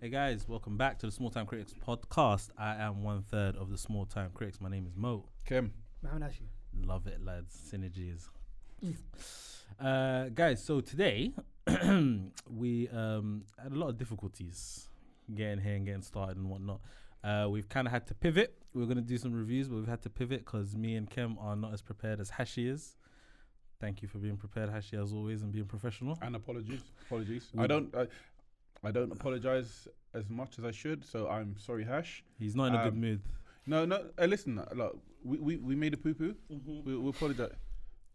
Hey guys, welcome back to the Small Time Critics podcast. I am 1/3 of the Small Time Critics. My name is Mo. Kim. Mahanashi. Love it, lads. Synergies. Guys, so today we had a lot of difficulties getting here and getting started and whatnot. We've kind of had to pivot. We were going to do some reviews, but we've had to pivot because me and Kim are not as prepared as Hashi is. Thank you for being prepared, Hashi, as always, and being professional. And apologies. I don't apologize as much as I should, so I'm sorry, Hash. He's not in a good mood. No. Listen, look, we made a poo poo. We apologize.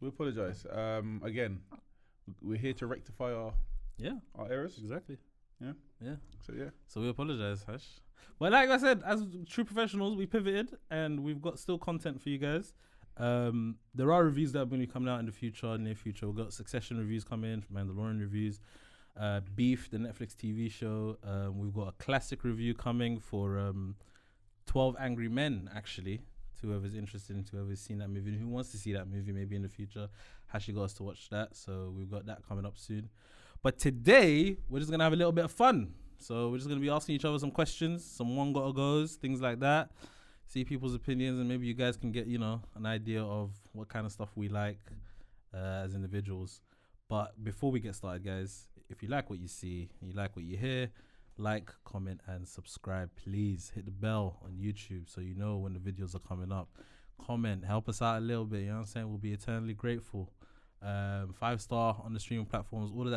We apologize. Again, we're here to rectify our errors. Exactly. Yeah. So we apologize, Hash. But like I said, as true professionals, we pivoted and we've got still content for you guys. There are reviews that are going to be coming out in the near future. We've got Succession reviews coming, Mandalorian reviews, Beef, the Netflix TV show. We've got a classic review coming for 12 Angry Men, actually, to whoever's interested, to whoever's seen that movie and who wants to see that movie maybe in the future. Hashi got us to watch that, so we've got that coming up soon. But today, we're just going to have a little bit of fun. So we're just going to be asking each other some questions, some one gotta goes, things like that. See people's opinions, and maybe you guys can get, an idea of what kind of stuff we like as individuals. But before we get started, guys, if you like what you see, you like what you hear, like, comment, and subscribe. Please hit the bell on YouTube so you know when the videos are coming up. Comment, help us out a little bit, you know what I'm saying? We'll be eternally grateful. 5-star on the streaming platforms, all of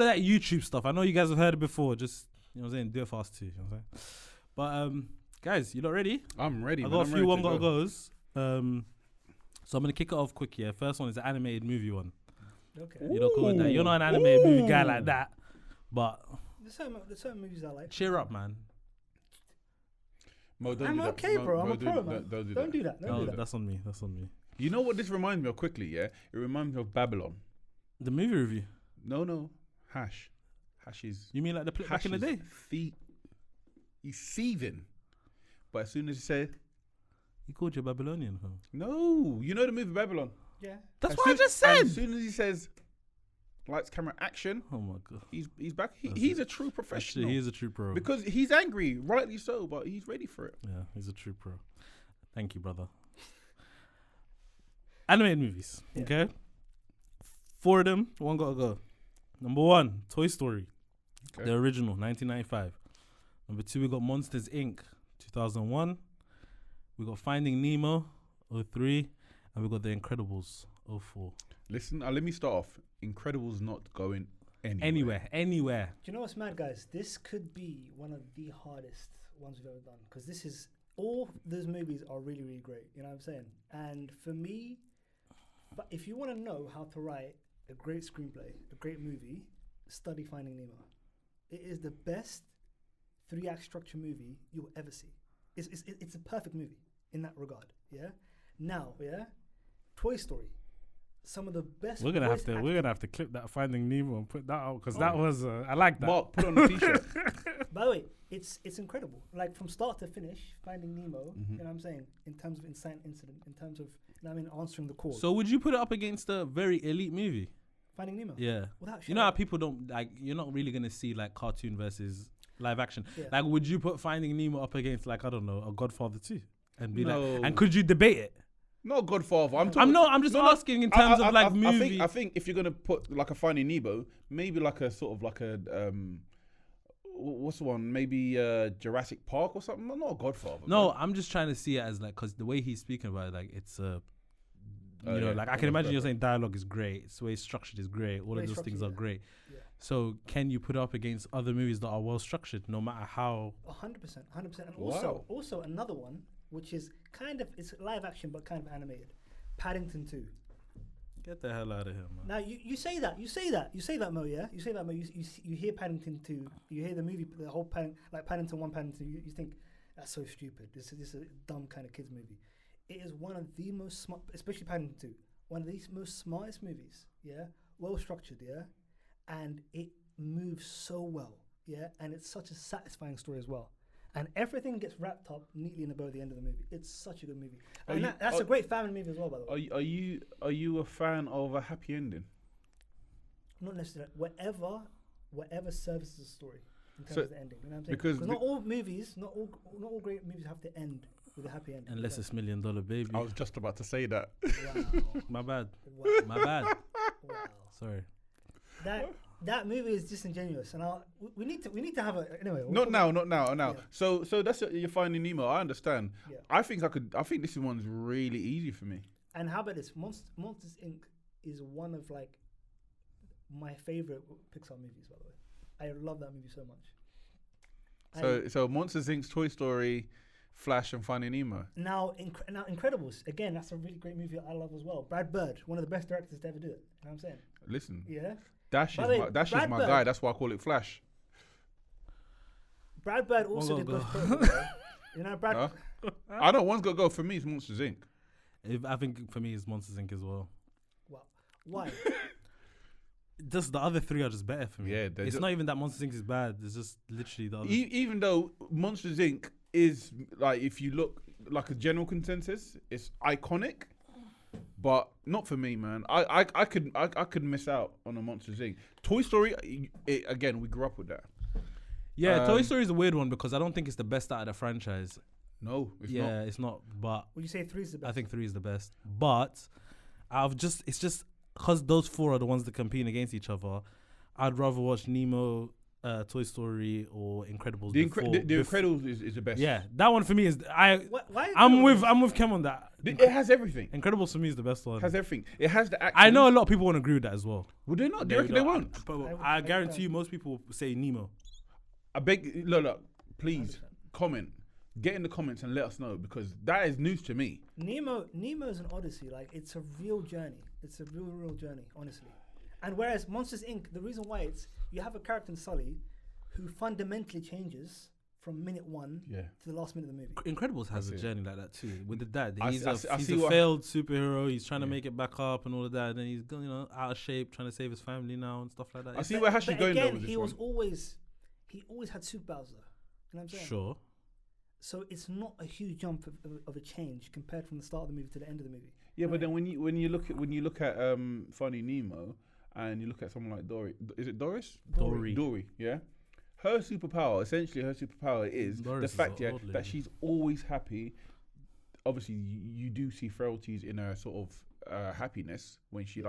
that YouTube stuff. I know you guys have heard it before, just, do it fast too, you know what I'm saying? But, guys, you lot ready? I'm ready. I got a few one gotta goes. So I'm gonna kick it off quick here. First one is the animated movie one. Okay. You're not cool with that. You're not an animated movie guy like that. But There's certain movies I like. cheer up, man. Mo, don't I'm do that. okay, bro. I'm a pro, man. Don't do Don't that. do that. Don't do that. That's on me. That's on me. You know what this reminds me of quickly, yeah? It reminds me of Babylon. The movie review. No. Hash is... You mean like the back in the day? He's seething. But as soon as he said... He called you a Babylonian, fam. No, you know the movie Babylon? Yeah. That's what I just said. As soon as he says, lights, camera, action, Oh my god. he's back. He's a true professional. Actually, he is a true pro. Because he's angry, rightly so, but he's ready for it. Yeah, he's a true pro. Thank you, brother. Animated movies. Yeah. Okay. 4 of them. One gotta go. Number 1, Toy Story. Okay. The original, 1995. Number 2, we got Monsters Inc. 2001. We got Finding Nemo, 2003. And we got The Incredibles, 2004. Listen, let me start off. Incredibles not going anywhere. Anywhere. Do you know what's mad, guys? This could be one of the hardest ones we've ever done, because this is all those movies are really, really great. You know what I'm saying? And for me, but if you want to know how to write a great screenplay, a great movie, study Finding Nemo. It is the best 3-act structure movie you'll ever see. It's a perfect movie in that regard. Yeah. Now, Toy Story, some of the best. We're gonna have to clip that Finding Nemo and put that out because that was I like that. Mark, put on a t-shirt. By the way, it's incredible. Like from start to finish, Finding Nemo. You know what I'm saying? In terms of incident, in terms of answering the call. So would you put it up against a very elite movie? Finding Nemo. Yeah. Without You know how people don't like. You're not really gonna see like cartoon versus live action. Yeah. Like, would you put Finding Nemo up against like, I don't know, a Godfather 2 and be No. like, and could you debate it? Not Godfather. I'm just asking in terms of like movie. I think if you're gonna put like a Finding Nemo, maybe like a sort of like a what's the one? Maybe Jurassic Park or something. Not a Godfather. No, man. I'm just trying to see it as like, cause the way he's speaking about it, like it's yeah, like I can imagine you're saying dialogue is great, the way it's structured is great, all of those things are great. Yeah. So can you put it up against other movies that are well structured, no matter how? 100%. And Wow. also another one which is kind of it's live action but kind of animated. Paddington 2. Get the hell out of here, man. Now you say that Mo, yeah. You say that Mo. You hear Paddington 2. You hear the movie, the whole Paddington 1, Paddington 2. You think that's so stupid. This is a dumb kind of kids movie. It is one of the most smart, especially Paddington 2. One of the most smartest movies. Yeah, well structured. Yeah, and it moves so well. Yeah, and it's such a satisfying story as well. And everything gets wrapped up neatly in a bow at the end of the movie. It's such a good movie. And that's a great family movie as well, by the way. Are you a fan of a happy ending? Not necessarily. Whatever services the story. in terms So- of the ending. You know what I'm saying? because Because not all movies, not all great movies have to end with a happy ending. Unless it's $1 Million Baby. I was just about to say that. Wow. My bad. Wow. My bad. Wow. Sorry. That movie is disingenuous, and we need to have a anyway. we'll Not talk now. Yeah. So that's your Finding Nemo. I understand. Yeah. I think this one's really easy for me. And how about this? Monsters Inc. is one of like my favorite Pixar movies. By the way, I love that movie so much. So Monsters Inc., Toy Story, Flash, and Finding Nemo. Now Incredibles again. That's a really great movie I love as well. Brad Bird, one of the best directors to ever do it. You know what I'm saying? Listen, Yeah. Dash By is the way, my Brad Bird- guy. That's why I call it Flash. Brad Bird also One did gotta Ghost go. Protocol. Bro. You know, Brad. Huh? I know one's got to go for me. It's Monsters Inc. I think for me it's Monsters Inc. as well. Wow. Why? Just the other three are just better for me. Yeah, they're it's ju- not even that Monsters Inc. is bad. It's just literally the other. Even though Monsters Inc. is like, if you look like a general consensus, it's iconic, but not for me, man. I could miss out on a Monsters Inc. Toy Story, again, we grew up with that. Yeah, Toy Um, Story is a weird one because I don't think it's the best out of the franchise. No, it's yeah, not. it's not. But Would you say 3 is the best? I think 3 is the best. But it's just because those 4 are the ones that compete against each other. I'd rather watch Nemo, Toy Story, or Incredibles. The before, Incredibles is the best. Yeah, that one for me is Why I'm with Kem on that. It has everything. Incredibles for me is the best one. It has everything. It has the action. I know a lot of people won't agree with that as well. Would they not? Do you reckon they don't. won't? But I I would guarantee say. you, most people say Nemo. I beg, look, please 100%. comment. Get in the comments and let us know, because that is news to me. Nemo is an odyssey. Like, it's a real journey. It's a real journey, honestly. And whereas Monsters Inc., the reason why you have a character in Sully who fundamentally changes from minute 1 Yeah. to the last minute of the movie. Incredibles has I a see. journey like that too. With the dad, I he's see- I he's see a what- failed superhero. He's trying to Yeah. make it back up and all of that. And then he's out of shape, trying to save his family now and stuff like that. I see It's- where Hash is But going though again, with this he one. was always had superpowers though. You know what I'm saying? Sure. So it's not a huge jump of a change compared from the start of the movie to the end of the movie. Yeah, but then when you look at Finding Nemo, and you look at someone like Dory, is it Doris? Dory. Dory, yeah. Her superpower is Doris the is fact, an yeah, old that lady. she's always happy. Obviously, you do see frailties in her sort of happiness when she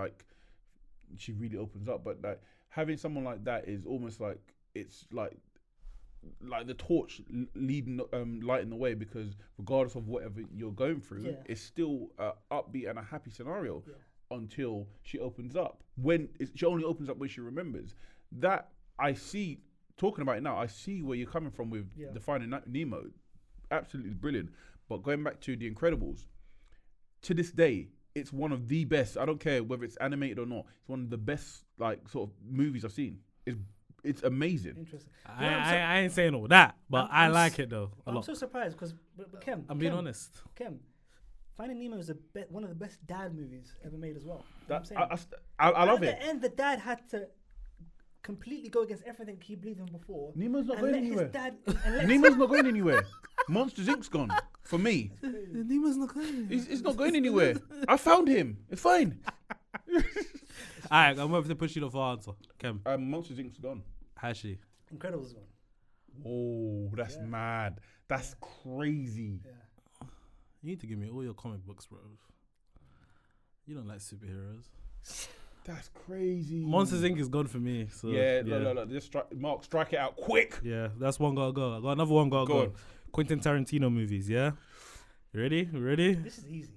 really opens up. But like having someone like that is almost like it's like the torch leading, lighting the way, because regardless of whatever you're going through, Yeah. it's still a upbeat and a happy scenario Yeah. until she opens up. She only opens up when she remembers. That I see. Talking about it now, I see where you're coming from with Yeah. the Finding Nemo. Absolutely brilliant. But going back to The Incredibles, to this day, it's one of the best. I don't care whether it's animated or not. It's one of the best sort of movies I've seen. It's amazing. Interesting. I ain't saying all that, but I I'm like s- it though a I'm lot. so surprised because Kem. I'm being Kem, honest. Kem, Finding Nemo is one of the best dad movies ever made as well. You know what I'm That, saying? I love At it. the end, the dad had to completely go against everything he believed in before. Nemo's not and going let anywhere. his dad. And let Nemo's not going anywhere. Monsters Inc.'s gone for me. Nemo's not good. It's not going anywhere. I found him. It's fine. Alright, I'm going to push you the full answer. Kem, Monsters Inc.'s gone. Hashi. Incredibles one. Oh, that's Yeah. mad. That's crazy. Yeah. You need to give me all your comic books, bro. You don't like superheroes. That's crazy. Monsters Inc. is gone for me. So Yeah, no. Just strike it out quick. Yeah, that's one gotta go. I got another one gotta Go go. on. Quentin Tarantino movies, yeah? You ready? This is easy.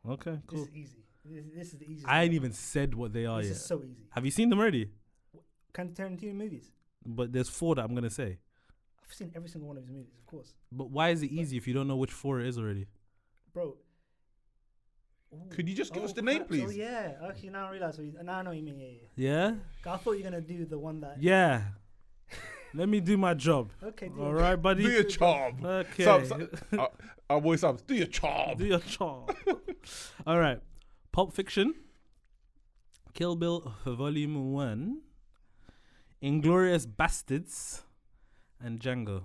Okay, This cool. is easy. This is the easiest. I ain't one. even said what they are This yet. is so easy. Have you seen them already? Quentin Tarantino movies. But there's 4 that I'm gonna say. I've seen every single one of his movies, of course, But why is it easy if you don't know which 4 it is already? bro. Could you just give us the crap. name, please? Oh yeah. Okay, now I realize. Now I know what you mean. Yeah. Yeah? I thought you were gonna do the one that. Yeah. Let me do my job. Okay. Do All it. right, buddy? Do your job. Okay. Our boy Subs, do your job. Do your job. All right. Pulp Fiction. Kill Bill Volume 1. Inglorious Bastards. And Django.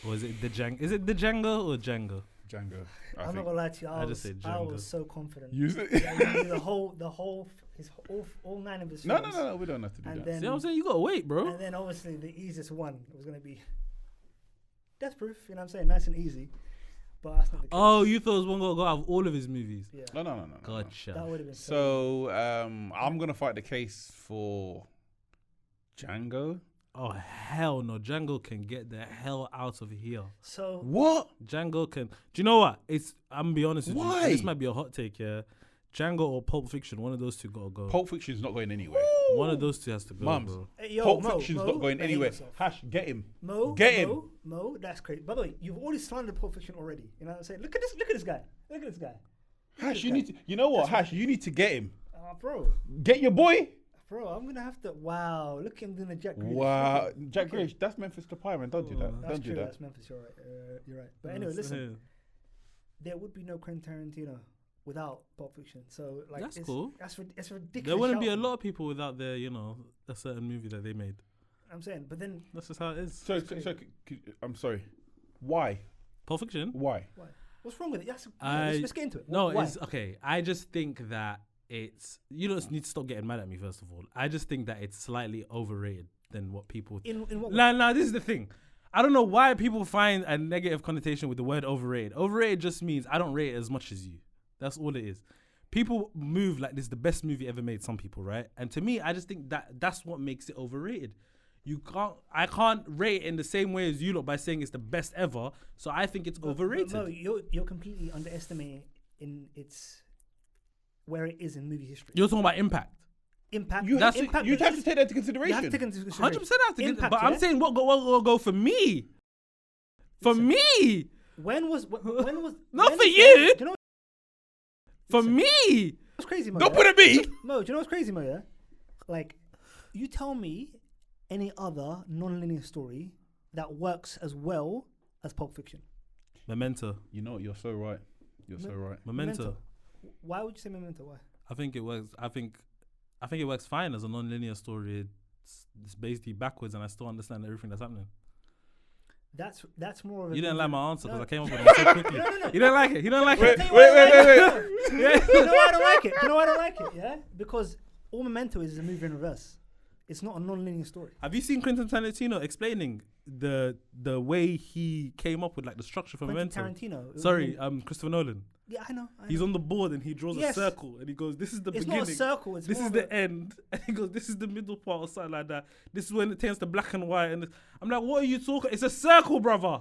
Or is it the Django? Is it the Django or Django? Django. I'm not gonna lie to you. I just say I Django. was so confident. Use it. Yeah, you knew the whole all 9 of his No, films. no. We don't have to do And that. then, See what I'm saying? You gotta wait, bro. and then obviously the easiest one was gonna be Death Proof. You know what I'm saying? Nice and easy. But that's not the case. Oh, you thought it was one gonna go out of all of his movies? Yeah. No. Gotcha. That would have been So I'm gonna fight the case for Django. Oh hell no! Django can get the hell out of here. So What? Django can. Do you know what? I'm gonna be honest with you. Why? This might be a hot take, yeah. Django or Pulp Fiction, one of those two gotta go. Pulp Fiction's not going anywhere. One of those two has to go, Mums. bro. Hey, yo, Pulp Mo, Fiction's Mo, not going behave anywhere. yourself. Hash, get him. Mo, Get him. Mo, that's crazy. By the way, you've already slandered Pulp Fiction already. You know what I'm saying? Look at this guy. Look at this guy. Hash, you need to. You know what, Hash? You need to get him. Bro, Get your boy. I'm gonna have to. Wow, look at him doing the Jack Grealish. Wow, Look at- Jack Grealish. That's Memphis Depay, man. Don't do that. That's Don't do true. that. That's Memphis. You're right. You're right. But anyway, listen. There would be no Quentin Tarantino without Pulp Fiction. So like, That's it's, cool. It's ridiculous. There wouldn't be a shout. lot of people without their, a certain movie that they made. I'm saying, but then That's just how it is. So, I'm sorry. Why? Pulp Fiction? Why? what's wrong with it? I- Let's get into it. No, Why? it's okay. I just think that you don't need to stop getting mad at me, first of all. I just think that it's slightly overrated than what people. in what way? Nah, this is the thing. I don't know why people find a negative connotation with the word overrated. Overrated just means I don't rate it as much as you. That's all it is. People move like this is the best movie ever made, some people, right? And to me, I just think that's what makes it overrated. I can't rate it in the same way as you lot by saying it's the best ever. So I think it's overrated. But no, you're completely underestimating in its where it is in movie history. You're talking about impact. Impact. You have impact, to. You have to take that into consideration. You have to take into consideration. 100% have to get, Impact, but I'm yeah? saying what go for me. For Listen. me. When was Not when- for you. Do you know For Listen. me. what's crazy, Mo? Don't yeah? put it me. Mo, do you know what's crazy, Mo? Yeah, like you tell me any other non-linear story that works as well as Pulp Fiction. Memento. You know, you're so right. You're so right. Memento. Why would you say Memento? Why? I think it works. I think it works fine as a non-linear story. It's basically backwards, and I still understand everything that's happening. That's more of a. You didn't like my answer because No. I came up with it so quickly. No. You didn't like it. You don't like Wait, it. wait. You know why I don't like it? You know why I don't like it? Yeah, because all Memento is a movie in reverse. It's not a non-linear story. Have you seen Quentin Tarantino explaining the way he came up with like the structure for Quentin Memento? Tarantino. Sorry, Christopher Nolan. Yeah, I know. He's on the board and he draws a Yes. circle and he goes, "This is the It's beginning. not a circle. It's This more is of the a- end." And he goes, "This is the middle part or something like that. This is when it turns to black and white." And I'm like, "What are you talking? It's a circle, brother.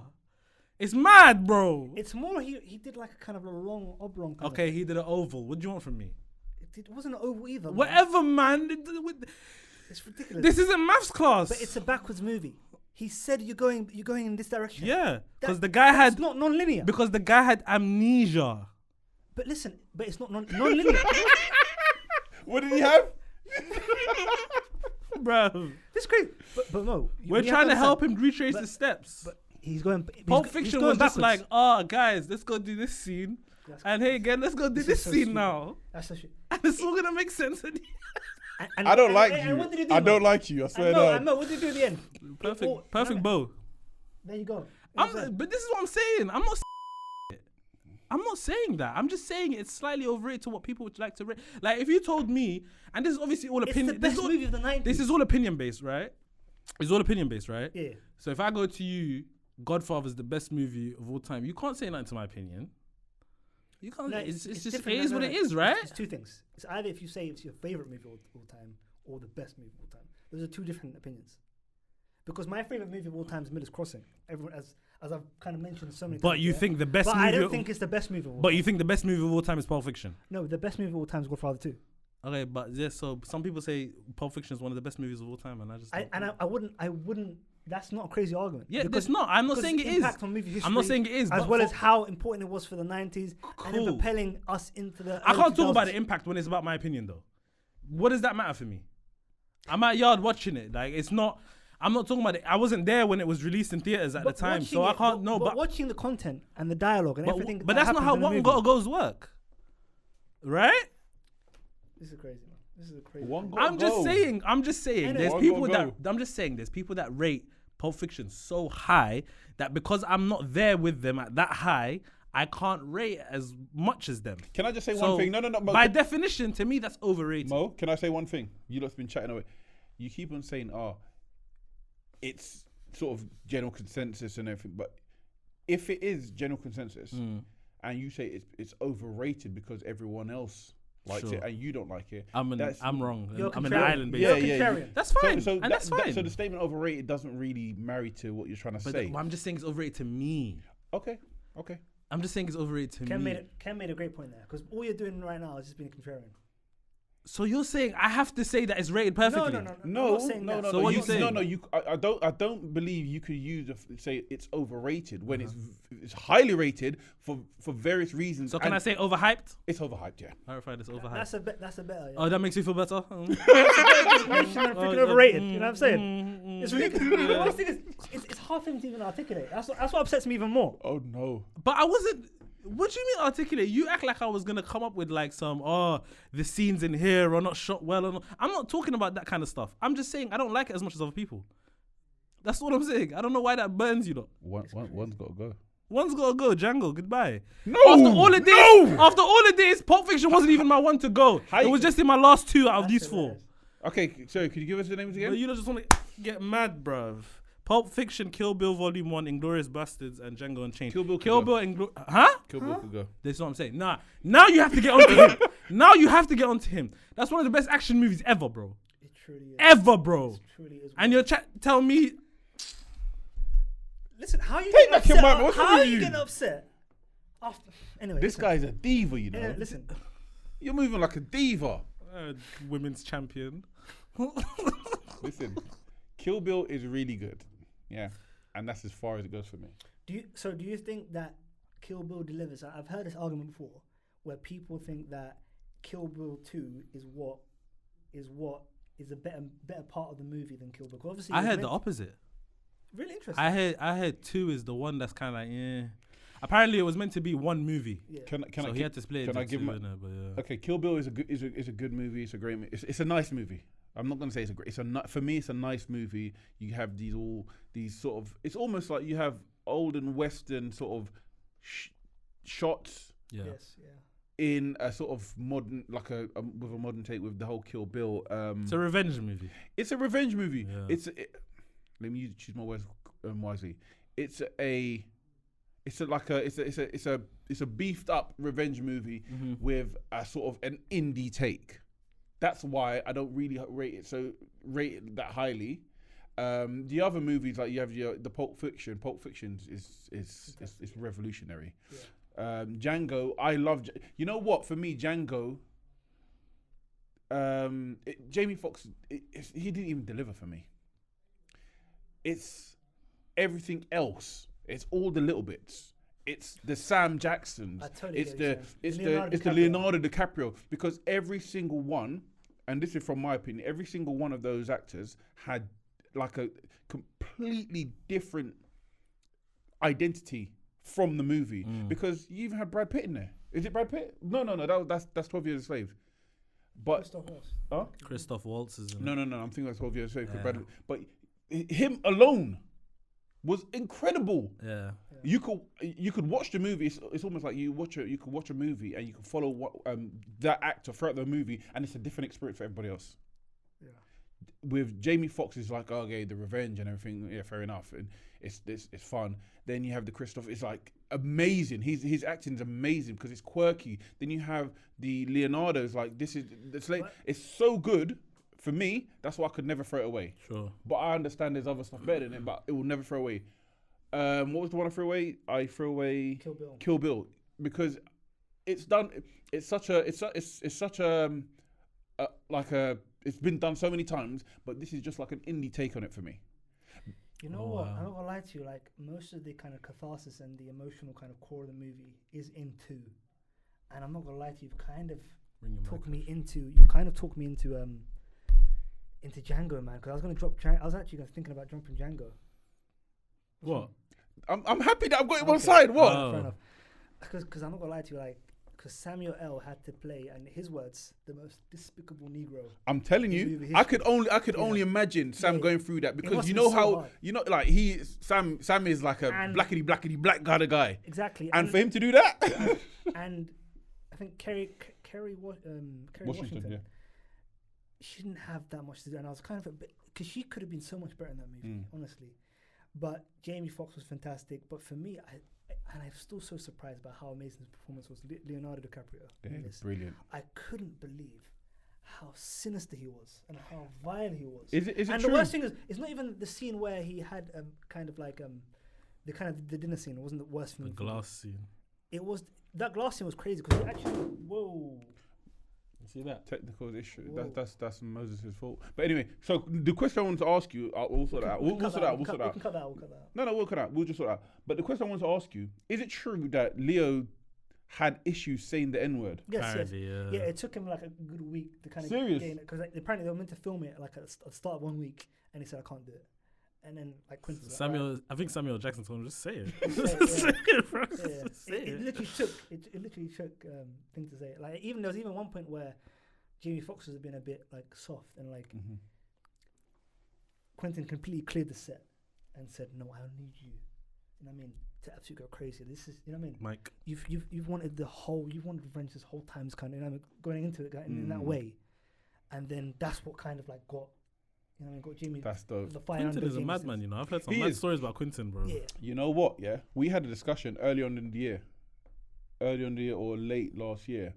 It's mad, bro." It's more. He did like a kind of a long oblong. Kind Okay, he did an oval. What do you want from me? It wasn't an oval either. man. Whatever, man. It's ridiculous. This isn't maths class. But it's a backwards movie. He said you're going in this direction. Yeah, because That- the guy It's had not non-linear. because the guy had amnesia. But listen, but it's not non-linear. What did he have? Bro, This is great. But Mo, we're we have trying to help understand. him retrace But- his steps. But he's going. Pulp he's Fiction going was just backwards. like, "Oh, guys, let's go do this scene." That's And hey, again, let's go do This this is so scene stupid. now. That's so shit. And it's all gonna make sense. And- I don't and- like and you. what did he do, I Mo? don't like you. I swear I to know. What did he do at the end? Perfect, perfect no. bow. There you go. You know what I'm saying? But this is what I'm saying. I'm not saying that. I'm just saying it's slightly overrated to what people would like to rate. Like if you told me, and this is obviously all It's opinion. the this best is all- movie of the 90s. This is all opinion based, right? It's all opinion based, right? Yeah. So if I go to you, Godfather's the best movie of all time, you can't say nothing to my opinion. You can't. No, it's just different. it is No, what no, it is, right? It's two things. It's either if you say it's your favorite movie of all time or the best movie of all time. Those are two different opinions. Because my favorite movie of all time is Miller's Crossing. Everyone, as I've kind of mentioned so many times. But you yeah? think the best But movie? I don't think it's the best movie of all But time. you think the best movie of all time is Pulp Fiction? No, the best movie of all time is Godfather 2. Okay, but yeah, so some people say Pulp Fiction is one of the best movies of all time, and I just don't think- I wouldn't. That's not a crazy argument. yeah, because, there's not. I'm not because saying its it is. impact on movie history. I'm not saying it is, as but well for- as how important it was for the 90s and then Cool. propelling us into the. I early can't talk about 2000s. the impact when it's about my opinion, though. What does that matter for me? I'm at yard watching it. Like it's not. I'm not talking about it. I wasn't there when it was released in theaters at the But time, watching so I it- can't know. But watching the content and the dialogue and everything. but that's not how happens in one the movie. goes work, right? This is crazy, man. This is a crazy. One thing. goal. I'm just saying. I'm just saying. Anyway. There's One people goal that go. I'm just saying. There's people that rate Pulp Fiction so high that because I'm not there with them at that high, I can't rate it as much as them. Can I just say So, one thing? No, Mo, by definition, to me, that's overrated. Mo, can I say one thing? You lot's been chatting away. You keep on saying, it's sort of general consensus and everything, but if it is general consensus and you say it's overrated because everyone else likes Sure. it and you don't like it, I'm wrong. You're I'm an contrarian. island You're based. contrarian. That's fine. So and that's fine. so the statement overrated doesn't really marry to what you're trying to but say. I'm just saying it's overrated to me. Okay. I'm just saying it's overrated to me. Ken made a great point there because all you're doing right now is just being contrarian. So you're saying I have to say that it's rated perfectly? No. I'm not saying that. So what you saying? No. I don't believe you could say it's overrated when it's highly rated for various reasons. So can and I say overhyped? it's overhyped? Yeah. Clarify this overhyped. That's a better. Yeah. Oh, that makes you feel better? Freaking overrated. You know what I'm saying? It's ridiculous. Yeah. The worst thing is, it's hard for him to even articulate. That's what upsets me even more. Oh no. But I wasn't. What do you mean articulate? You act like I was gonna come up with like some the scenes in here are not shot well. Or not. I'm not talking about that kind of stuff. I'm just saying I don't like it as much as other people. That's what I'm saying. I don't know why that burns you though. One's got to go. One's gotta go. Django, goodbye. No. After all of this, Pulp Fiction wasn't even my one to go. It was just in my last two out of these four. Okay, sorry. Could you give us the names again? But you just want to get mad, bruv. Pulp Fiction, Kill Bill Volume 1, Inglourious Bastards, and Django Unchained. Kill Bill Huh? Kill Bill could go. That's what I'm saying. Nah, now you have to get onto him. Now you have to get onto him. That's one of the best action movies ever, bro. It truly is. Ever, bro. It truly is. And you're tell me, Listen, how are you Take getting back your upset? mind, what's How wrong are with you you? getting upset? Anyway, This guy's a diva, you know. Listen, You're moving like a diva. women's champion. Listen, Kill Bill is really good. Yeah. And that's as far as it goes for me. do you think that Kill Bill delivers? I've heard this argument before, where people think that Kill Bill 2 is what is a better part of the movie than Kill Bill. Obviously, I heard the opposite. Really interesting. I heard 2 is the one that's kind of like, yeah. Apparently, it was meant to be one movie. Yeah. So he had to split it can I into give two, my- innit, but yeah. Okay, Kill Bill is a good movie. It's a great movie. It's a nice movie. I'm not gonna say for me it's a nice movie. You have these sort of, it's almost like you have old and western sort of shots Yeah. Yes. Yeah. in a sort of modern, like with a modern take with the whole Kill Bill. It's a revenge movie. It's a revenge movie. Yeah. Let me choose my words wisely. It's a beefed up revenge movie with a sort of an indie take. That's why I don't really rate it that highly. The other movies, like you have the Pulp Fiction. Pulp Fiction is revolutionary. Yeah. Django, I love. You know what? For me, Django. Jamie Foxx, he didn't even deliver for me. It's everything else. It's all the little bits. It's the Sam Jacksons. I totally It's get what the Leonardo DiCaprio, because every single one, and this is from my opinion, every single one of those actors had like a completely different identity from the movie. Because you even had Brad Pitt in there. Is it Brad Pitt? No. That's 12 Years a Slave. But Christoph Waltz is in no. it. I'm thinking that's 12 Years a Slave. Yeah. But him alone was incredible. Yeah. You could watch the movie. It's almost like you could watch a movie and you can follow what that actor throughout the movie, and it's a different experience for everybody else. Yeah. With Jamie Foxx, is like, okay, the revenge and everything. Yeah, fair enough, and it's fun. Then you have the Christoph. It's like amazing. His acting's amazing because it's quirky. Then you have the Leonardo's like it's so good. For me, that's why I could never throw it away. Sure. But I understand there's other stuff better than it, but it will never throw away. What was the one I threw away? I threw away Kill Bill because it's done. It's been done so many times, but this is just like an indie take on it for me. You know what? I'm not gonna lie to you. Like most of the kind of catharsis and the emotional kind of core of the movie is in 2, and I'm not gonna lie to you. You've kind of talked me into Django, man. Because I was gonna drop. I was actually thinking about dropping Django. What? I'm happy that I've got it one side. What? Oh. Fair enough. Because I'm not gonna lie to you. Like because Samuel L. had to play, and his words, the most despicable Negro. I'm telling in you, movie I could history. only imagine Sam Yeah. going through that because must you be know so how hard. like Sam is like a And- blackety black kind of guy, Exactly. and for him to do that, and I think Kerry Washington, yeah. she didn't have that much to do, and I was kind of a bit because she could have been so much better in that movie, Mm. honestly. But Jamie Foxx was fantastic. But for me, I'm still so surprised by how amazing his performance was. Leonardo DiCaprio. in Yeah, this. brilliant. I couldn't believe how sinister he was and how vile he was. Is it and true? the worst thing is, it's not even the scene where he had kind of like the dinner scene. It wasn't the worst The thing. glass scene. It was that glass scene was crazy because actually, whoa. You see that? Technical issue. Whoa. That's Moses' fault. But anyway, so the question I wanted to ask you, we'll sort that out. We'll sort that out. We'll sort that We out. can cut that out. We'll cut that out. No, we'll cut out. We'll just sort that out. But the question I wanted to ask you, is it true that Leo had issues saying the N-word? Yes, Apparently, Yeah, it took him like a good week to kind of Serious? gain it because apparently they were meant to film it like at the start of 1 week, and he said I can't do it. And then like Quentin was like, Samuel, I think Samuel Jackson told him just say it. Say it, Say it, bro. "Alright." Yeah, Just say it it. literally took thing to say it. Like there was even one point where Jamie Foxx was being a bit like soft and like Mm-hmm. Quentin completely cleared the set and said, "No, I need you." You know what I mean? To absolutely go crazy. This is, you know what I mean? Mike. You've wanted revenge this whole time, kind of, you know, going into it in that Mm. way, and then that's what kind of like got, you know, what I mean, got Jamie That's dope. the fire Quentin under is a Jamie's madman, you know. I've heard some He mad is. stories about Quentin, bro. Yeah, You know what? Yeah, we had a discussion early on in the year or late last year,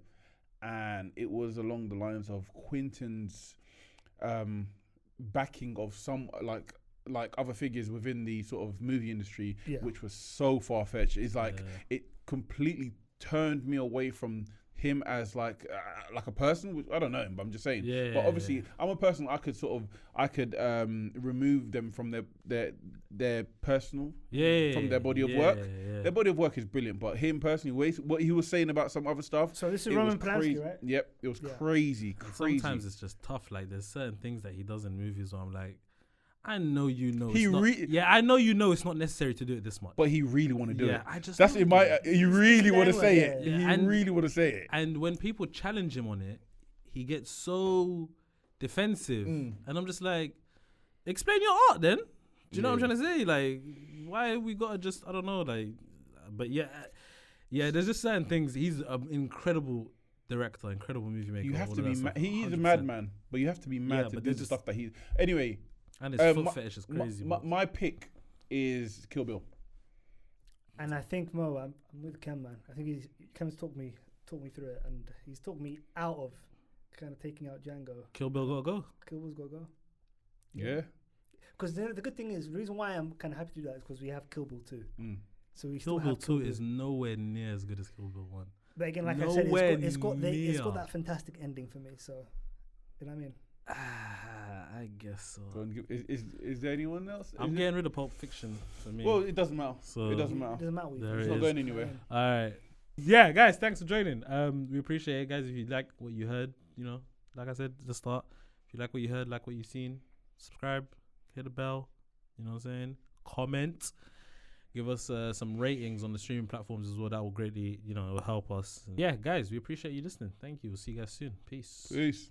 and it was along the lines of Quentin's backing of some like other figures within the sort of movie industry, Yeah. which was so far fetched. It's like Yeah. it completely turned me away from him as like a person. Which I don't know him, but I'm just saying. Yeah, But obviously, yeah. I'm a person. I could remove them from their personal Yeah. from their body of yeah, work. Yeah. Their body of work is brilliant, but him personally, what he was saying about some other stuff. So this is it Roman was Polanski, crazy. right? Yep, it was Yeah. crazy. And sometimes it's just tough. Like there's certain things that he does in movies where I'm like, I know you know. He it's not, re- yeah, I know you know it's not necessary to do it this much. But he really want to do yeah, it. I just That's know in my. you. You really want to Yeah, say yeah, it. yeah. You And- really want to say it. And when people challenge him on it, he gets so defensive, Mm. and I'm just like, explain your art then. Do you know what I'm Yeah. trying to say? Like, why we gotta just I don't know, like, but yeah. There's just certain things. He's an incredible director, incredible movie maker. You have all to of be. that stuff, He is a 100%. madman, but you have to be mad Yeah, to but do there's the just- stuff that he. Anyway, And his foot my- fetish is crazy. my pick is Kill Bill. And I think Mo, I'm with Ken, man. I think Ken's talked me through it, and he's talked me out of kind of taking out Django. Kill Bill gotta go. Kill Bill's gotta go. Yeah. Because the good thing is, the reason why I'm kind of happy to do that is because we have Kill Bill 2. Mm. So we Kill still Bill have 2 is nowhere near as good as Kill Bill 1. But again, like I said, nowhere it's got near. that fantastic ending for me. So, you know what I mean? I guess Go so. and is there anyone else? I'm Is it- getting rid of Pulp Fiction for me. Well, it doesn't matter. So- It doesn't It matter. doesn't matter what you There think. It's it not is. going anywhere. All right. Yeah, guys, thanks for joining. We appreciate it, guys. If you like what you heard, you know, like I said at the start, if you like what you heard, like what you've seen, subscribe, hit the bell, you know what I'm saying? Comment. Give us some ratings on the streaming platforms as well. That will greatly, you know, it will help us. Yeah, guys, we appreciate you listening. Thank you. We'll see you guys soon. Peace. Peace.